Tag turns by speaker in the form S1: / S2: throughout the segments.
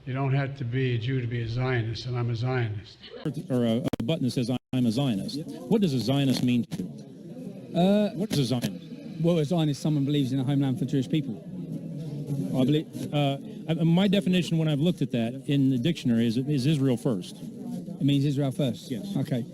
S1: You don't have to be a Jew to be a Zionist, and I'm a Zionist.
S2: Or a button that says I'm a Zionist. What does a Zionist mean to you? What is a Zionist?
S3: Well, a Zionist is someone who believes in a homeland for Jewish people.
S2: I believe, my definition when I've looked at that in the dictionary is Israel first.
S3: It means Israel first?
S2: Yes.
S3: Okay.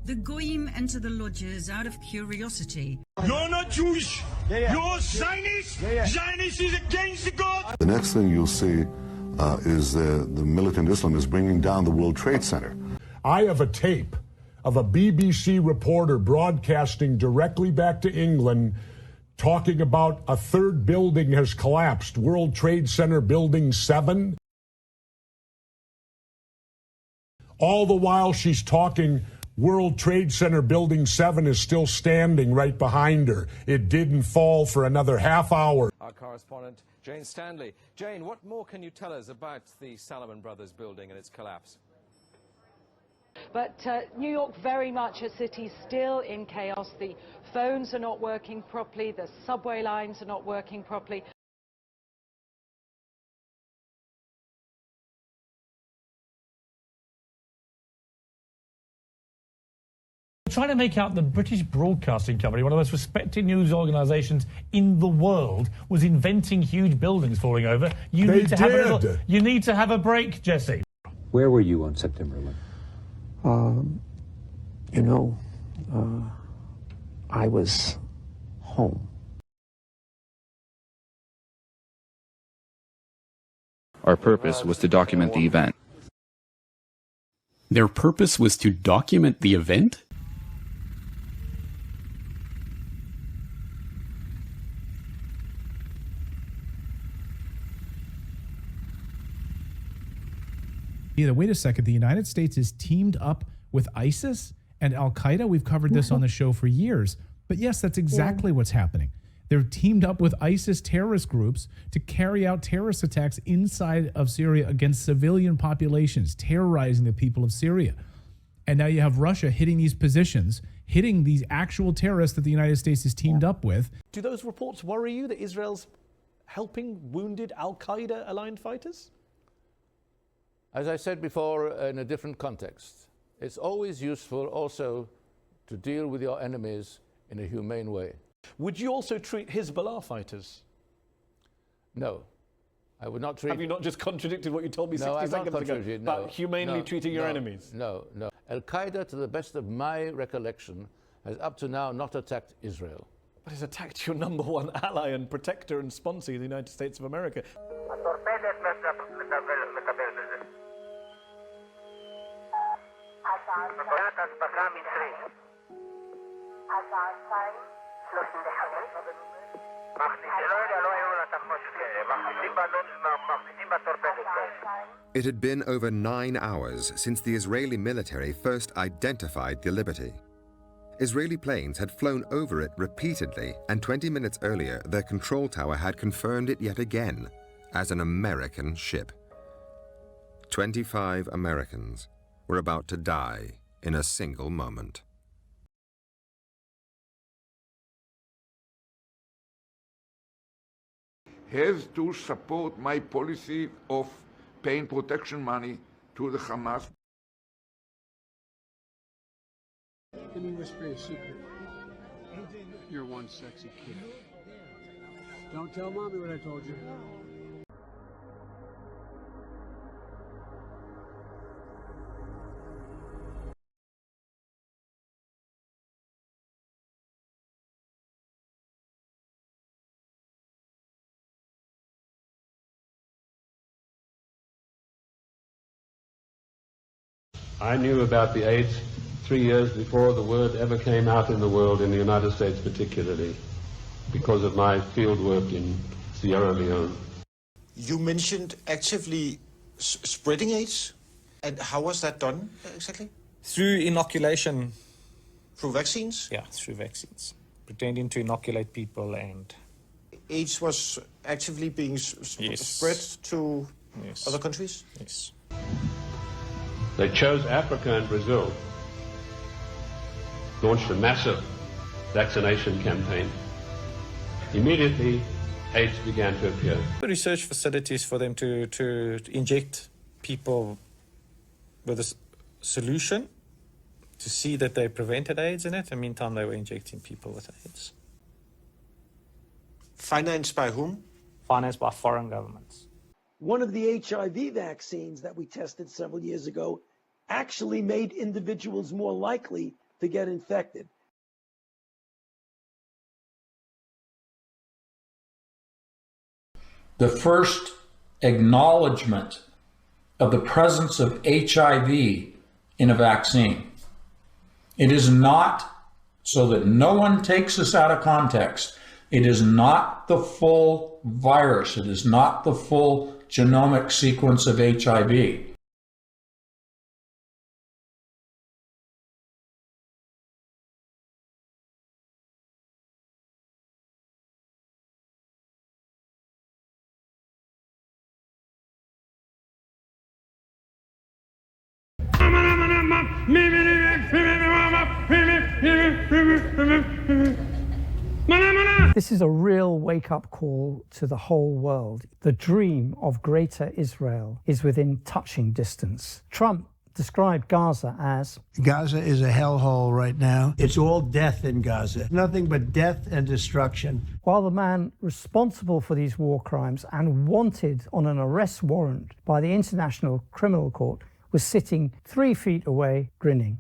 S4: The Goyim enter the lodges out of curiosity.
S5: You're not Jewish. You're Zionist. Zionist is against the God.
S6: The next thing you'll see is the militant Islam is bringing down the World Trade Center.
S7: I have a tape of a BBC reporter broadcasting directly back to England talking about a third building has collapsed, World Trade Center Building 7. All the while she's talking, World Trade Center Building 7 is still standing right behind her. It didn't fall for another half hour.
S8: Our correspondent, Jane Stanley. Jane, what more can you tell us about the Salomon Brothers building and its collapse?
S9: But New York, very much a city still in chaos. The phones are not working properly. The subway lines are not working properly.
S10: Trying to make out the British Broadcasting Company, one of the most respected news organisations in the world, was inventing huge buildings falling over. You need to have a break, Jesse.
S11: Where were you on September 11th? I was home.
S12: Our purpose was to document the event.
S13: Their purpose was to document the event?
S14: Wait a second, the United States is teamed up with ISIS and Al-Qaeda? We've covered this on the show for years. But yes, that's exactly what's happening. They're teamed up with ISIS terrorist groups to carry out terrorist attacks inside of Syria against civilian populations, terrorizing the people of Syria. And now you have Russia hitting these positions, hitting these actual terrorists that the United States is teamed up with.
S15: Do those reports worry you that Israel's helping wounded Al-Qaeda-aligned fighters?
S16: As I said before, in a different context, it's always useful also to deal with your enemies in a humane way.
S15: Would you also treat Hezbollah fighters?
S16: No, I would not treat...
S15: Have you not just contradicted what you told me 60 seconds ago about humanely treating your enemies?
S16: No. Al-Qaeda, to the best of my recollection, has up to now not attacked Israel.
S15: But it's attacked your #1 ally and protector and sponsor, the United States of America.
S17: It had been over 9 hours since the Israeli military first identified the Liberty. Israeli planes had flown over it repeatedly, and 20 minutes earlier, their control tower had confirmed it yet again as an American ship. 25 Americans were about to die in a single moment.
S18: Has to support my policy of paying protection money to the Hamas.
S1: Let me whisper a secret. You're one sexy kid. Don't tell Mommy what I told you.
S19: I knew about the 8th 3 years before the word ever came out in the world, in the United States particularly, because of my field work in Sierra Leone.
S20: You mentioned actively spreading AIDS, and how was that done exactly?
S21: Through inoculation.
S20: Through vaccines?
S21: Yeah, through vaccines. Pretending to inoculate people, and
S20: AIDS was actively being spread to other countries?
S21: Yes.
S19: They chose Africa and Brazil, launched a massive vaccination campaign. Immediately, AIDS began to appear.
S21: Research facilities for them to inject people with a solution to see that they prevented AIDS in it. In the meantime, they were injecting people with AIDS.
S20: Financed by whom?
S21: Financed by foreign governments.
S22: One of the HIV vaccines that we tested several years ago actually made individuals more likely to get infected.
S23: The first acknowledgement of the presence of HIV in a vaccine. It is not, so that no one takes this out of context, it is not the full virus, it is not the full genomic sequence of HIV.
S24: This is a real wake-up call to the whole world. The dream of greater Israel is within touching distance. Trump described Gaza as...
S25: Gaza is a hellhole right now. It's all death in Gaza. Nothing but death and destruction.
S24: While the man responsible for these war crimes and wanted on an arrest warrant by the International Criminal Court was sitting 3 feet away, grinning.